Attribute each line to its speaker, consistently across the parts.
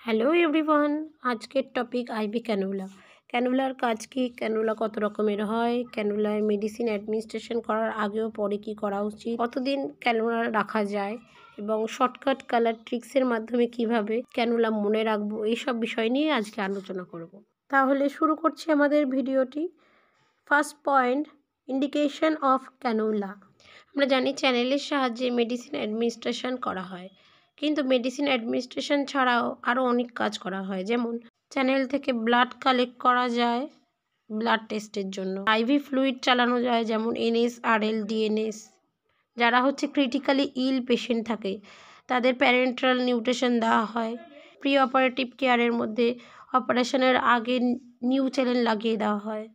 Speaker 1: Hello everyone, আজকের topic ivy cannula. ক্যানুলার কাজ কি, ক্যানুলা কত রকমের হয়, ক্যানুলায় মেডিসিন অ্যাডমিনিস্ট্রেশন করার আগেও পরে কি করা উচিত, কতদিন ক্যানুলা রাখা যায় এবং শর্টকাট কালার ট্রিক্সের মাধ্যমে কিভাবে ক্যানুলা মনে রাখবো, এইসব বিষয় নিয়ে আজকে আলোচনা করব। তাহলে শুরু করছি আমাদের ভিডিওটি। First point, indication of cannula. আমরা জানি চ্যানেলের সাহায্যে মেডিসিন অ্যাডমিনিস্ট্রেশন করা হয়, কিন্তু মেডিসিন অ্যাডমিনিস্ট্রেশন ছাড়াও আরও অনেক কাজ করা হয়। যেমন চ্যানেল থেকে ব্লাড কালেক্ট করা যায় ব্লাড টেস্টের জন্য, আইভি ফ্লুইড চালানো যায় যেমন NSRL, DNS। যারা ক্রিটিক্যালি ইল পেশেন্ট থাকে তাদের প্যারেন্টাল নিউট্রিশন দেওয়া হয়। প্রি অপারেটিভ কেয়ারের মধ্যে অপারেশনের আগে নিউ চ্যানেল লাগিয়ে দেওয়া হয়।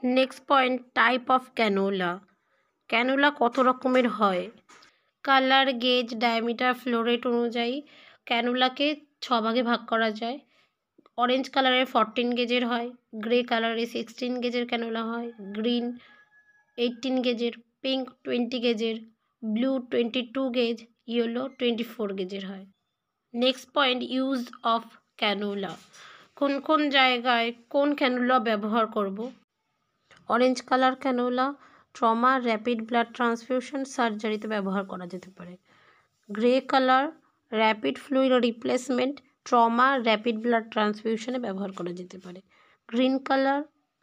Speaker 1: Next point, type of cannula. Cannula কত রকমের হয়? Colour, gauge, diameter, flow rate অনুযায়ী ক্যানুলাকে 6 ভাগে ভাগ করা যায়। অরেঞ্জ কালারের 14 গেজের হয়, গ্রে কালারে 16 গেজের ক্যানুলা হয়, গ্রিন 18 গেজের, পিঙ্ক 20 গেজের, ব্লু 22 গেজ, ইয়েলো 24 গেজের হয়। Next point, use of cannula. কোন কোন জায়গায় কোন ক্যানুলা ব্যবহার করব? Orange colour cannula trauma, rapid blood transfusion, সার্জারিতে ব্যবহার করা যেতে পারে। Grey colour rapid fluid replacement, trauma, rapid blood ট্রান্সফিউশনে ব্যবহার করা যেতে পারে। Green colour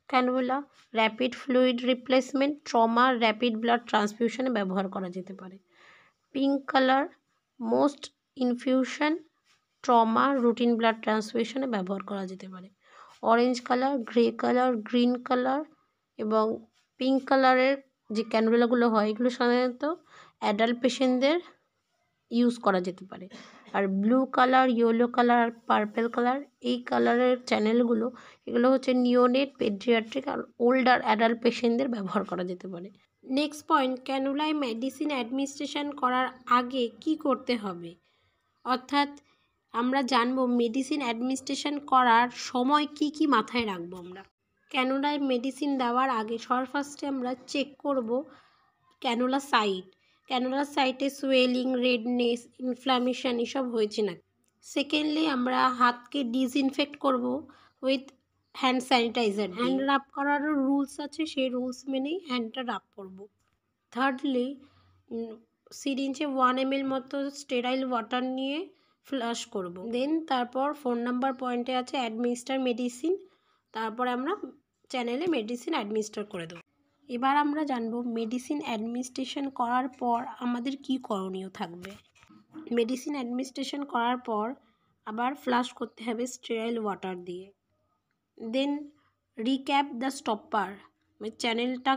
Speaker 1: cannula rapid fluid replacement, trauma, rapid blood ট্রান্সফিউশনে ব্যবহার করা যেতে পারে। Pink colour most infusion, trauma, routine blood ট্রান্সফিউশনে ব্যবহার করা যেতে পারে। Orange colour, grey colour, green colour এবং পিঙ্ক কালারের যে ক্যানুলাগুলো হয় এগুলো সাধারণত অ্যাডাল্ট পেশেন্টদের ইউজ করা যেতে পারে। আর ব্লু কালার, ইয়েলো কালার আর পার্পেল কালার, এই কালারের চ্যানেলগুলো এগুলো নিওনেট, পেডিয়াট্রিক আর ওল্ডার অ্যাডাল্ট পেশেন্টদের ব্যবহার করা যেতে পারে। নেক্সট পয়েন্ট, ক্যানুলায় মেডিসিন অ্যাডমিনিস্ট্রেশন করার আগে কি করতে হবে, অর্থাৎ আমরা জানবো মেডিসিন অ্যাডমিনিস্ট্রেশন করার সময় কি কি মাথায় রাখবো। আমরা ক্যানুলায় মেডিসিন দেওয়ার আগে ফার্স্টে আমরা চেক করব ক্যানুলা সাইট। ক্যানুলার সাইটে সোয়েলিং, রেডনেস, ইনফ্লামেশন এসব হয়েছে না। সেকেন্ডলি আমরা হাতকে ডিসইনফেক্ট করব উইথ হ্যান্ড স্যানিটাইজার। হ্যান্ড রাব করারও রুলস আছে, সেই রুলস মেনেই হ্যান্ডটা রাব করব। থার্ডলি সিরিঞ্জে 1 ml মতো স্টেরাইল ওয়াটার নিয়ে ফ্লাশ করব। দেন তারপর 4 নাম্বার পয়েন্টে আছে অ্যাডমিনিস্টার মেডিসিন। তারপরে আমরা চ্যানেলে মেডিসিন অ্যাডমিনিস্টার করে দেবো। এবার আমরা জানবো মেডিসিন অ্যাডমিনিস্ট্রেশন করার পর আমাদের কি করণীয় থাকবে। মেডিসিন অ্যাডমিনিস্ট্রেশন করার পর আবার ফ্লাশ করতে হবে স্টেরাইল ওয়াটার দিয়ে। দেন রিক্যাপ দ্য স্টপার, চ্যানেলটা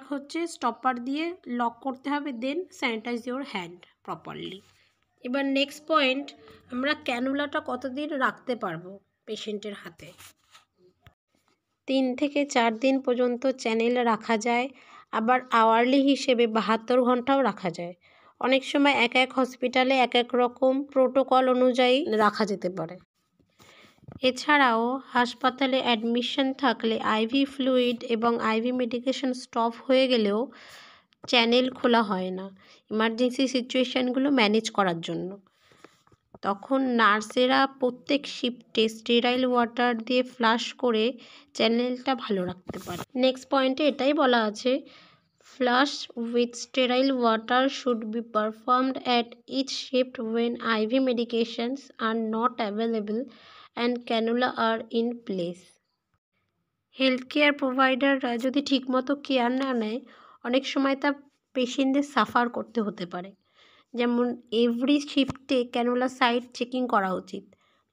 Speaker 1: স্টপার দিয়ে লক করতে হবে। দেন স্যানিটাইজ ইওর হ্যান্ড প্রপারলি। এবার নেক্সট পয়েন্ট, আমরা ক্যানুলাটা কতদিন রাখতে পারবো পেশেন্টের হাতে। 3 থেকে 4 দিন পর্যন্ত চ্যানেল রাখা যায়, আবার আওয়ারলি হিসেবে 72 ঘন্টাও রাখা যায়। অনেক সময় এক এক হসপিটালে এক এক রকম প্রোটোকল অনুযায়ী রাখা যেতে পারে। এছাড়াও হাসপাতালে অ্যাডমিশন থাকলে আইভি ফ্লুইড এবং আইভি মেডিকেশন স্টপ হয়ে গেলেও চ্যানেল খোলা হয় না ইমার্জেন্সি সিচুয়েশানগুলো ম্যানেজ করার জন্য। তখন নার্সেরা প্রত্যেক শিফটে স্টেরাইল ওয়াটার দিয়ে ফ্লাশ করে চ্যানেলটা ভালো রাখতে পারে। নেক্সট পয়েন্টে এটাই বলা আছে, flush with sterile water should be performed at each shift when IV medications are not available and cannula are in place. Health care প্রোভাইডাররা যদি ঠিকমতো কেয়ার না নেয় অনেক সময় তা পেশেন্টদের সাফার করতে হতে পারে। যেমন এভরি শিফটে ক্যানুলা সাইট চেকিং করা উচিত,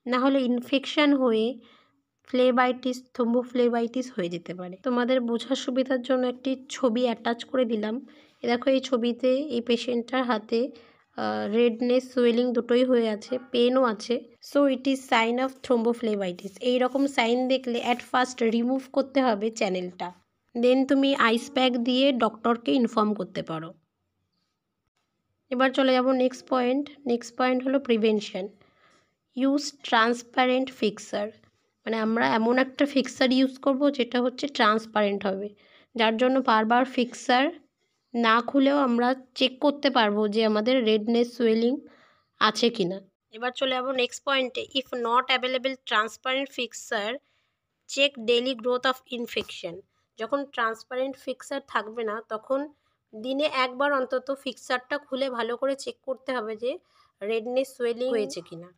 Speaker 1: না হলে ইনফেকশন হয়ে ফ্লেবাইটিস, থ্রোম্বোফ্লেবাইটিস হয়ে যেতে পারে। তোমাদের বোঝার সুবিধার জন্য একটি ছবি অ্যাটাচ করে দিলাম। দেখো এই ছবিতে এই পেশেন্টটার হাতে রেডনেস, সোয়েলিং দুটোই হয়ে আছে, পেনও আছে। So it is sign of thrombophlebitis. এইরকম সাইন দেখলে অ্যাট ফার্স্ট রিমুভ করতে হবে চ্যানেলটা। দেন তুমি আইস প্যাক দিয়ে ডক্টরকে ইনফর্ম করতে পারো। এবার চলে যাব নেক্সট পয়েন্ট হলো প্রিভেনশন। ইউজ ট্রান্সপারেন্ট ফিক্সার, আমরা এমন একটা ফিক্সার ইউজ করব যেটা ট্রান্সপারেন্ট হবে, যার জন্য বারবার ফিক্সার না খুলেও আমরা চেক করতে পারবো যে আমাদের রেডনেস, সোয়েলিং আছে কি না। এবার চলে যাবো নেক্সট পয়েন্টে, if not available transparent fixer check daily growth of infection. যখন ট্রান্সপারেন্ট ফিক্সার থাকবে না তখন দিনে একবার অন্তত ফিক্সারটা খুলে ভালো করে চেক করতে হবে যে রেডনেস সোয়েলিং হয়েছে কিনা।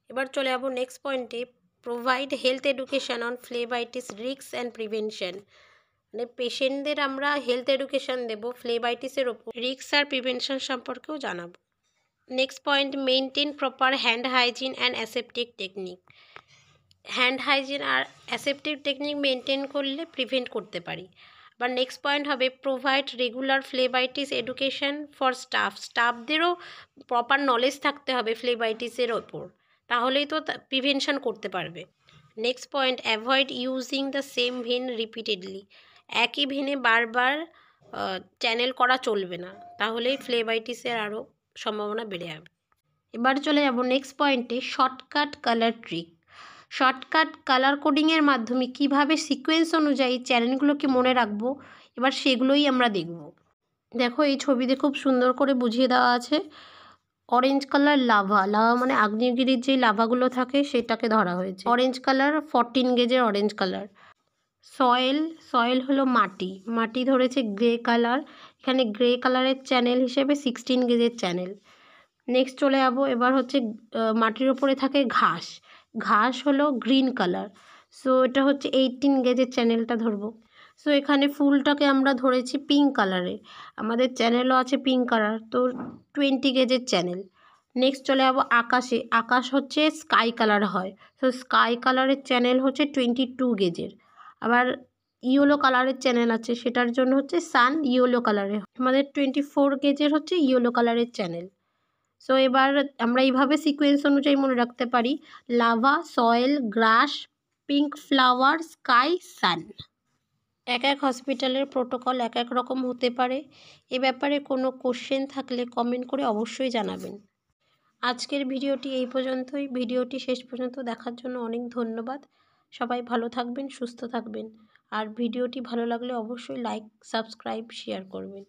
Speaker 1: এবার চলে যাবো নেক্সট পয়েন্টে, provide health education on ফ্লেবাইটিস risk and prevention. মানে পেশেন্টদের আমরা হেলথ এডুকেশন দেবো ফ্লেবাইটিসের ওপর, রিস্ক আর প্রিভেনশন সম্পর্কেও জানাবো। Next point, maintain proper hand hygiene and aseptic technique. Hand hygiene আর অ্যাসেপটিভ টেকনিক মেনটেন করলে প্রিভেন্ট করতে পারি। আবার নেক্সট পয়েন্ট হবে, provide regular phlebitis education for স্টাফদেরও প্রপার নলেজ থাকতে হবে ফ্লেবাইটিসের ওপর, তাহলেই তো প্রিভেনশন করতে পারবে। Next point, avoid using the same vein repeatedly. একই ভেনে বারবার চ্যানেল করা চলবে না, তাহলেই ফ্লেবাইটিসের আরও সম্ভাবনা বেড়ে যাবে। এবার চলে যাব নেক্সট পয়েন্টে, shortcut colour trick. Shortcut colour কোডিংয়ের মাধ্যমে কিভাবে সিকোয়েন্স অনুযায়ী চ্যানেলগুলোকে মনে রাখবো, এবার সেগুলোই আমরা দেখব। দেখো এই ছবিতে খুব সুন্দর করে বুঝিয়ে দেওয়া আছে। অরেঞ্জ কালার লাভা মানে আগ্নেয়গিরির যে লাভাগুলো থাকে সেটাকে ধরা হয়েছে। অরেঞ্জ কালার 14 গেজের অরেঞ্জ কালার। সয়েল হলো মাটি ধরেছে গ্রে কালার, এখানে গ্রে কালারের চ্যানেল হিসেবে 16 গেজের চ্যানেল। নেক্সট চলে যাবো, এবার হচ্ছে মাটির ওপরে থাকে ঘাস হলো গ্রিন কালার, সো এটা হচ্ছে 18 গেজের চ্যানেলটা ধরবো। সো এখানে ফুলটাকে আমরা ধরেছি পিঙ্ক কালারে, আমাদের চ্যানেলও আছে পিঙ্ক কালার, তো 20 গেজের চ্যানেল। নেক্সট চলে যাবো আকাশ হচ্ছে স্কাই কালার হয়, সো স্কাই কালারের চ্যানেল হচ্ছে 22 গেজের। আবার ইয়েলো কালারের চ্যানেল আছে, সেটার জন্য হচ্ছে সান ইয়েলো কালারে, আমাদের 24 গেজের হচ্ছে ইয়েলো কালারের চ্যানেল। সো এবার আমরা এইভাবে সিকোয়েন্স অনুযায়ী মনে রাখতে পারি, লাভা, সয়েল, গ্রাস, পিঙ্ক ফ্লাওয়ার, স্কাই, সান। এক হসপিটালের প্রোটোকল এক রকম হতে পারে, এ ব্যাপারে কোনো কোশ্চেন থাকলে কমেন্ট করে অবশ্যই জানাবেন। আজকের ভিডিওটি এই পর্যন্তই। ভিডিওটি শেষ পর্যন্ত দেখার জন্য অনেক ধন্যবাদ। সবাই ভালো থাকবেন, সুস্থ থাকবেন, আর ভিডিওটি ভালো লাগলে অবশ্যই লাইক, সাবস্ক্রাইব, শেয়ার করবেন।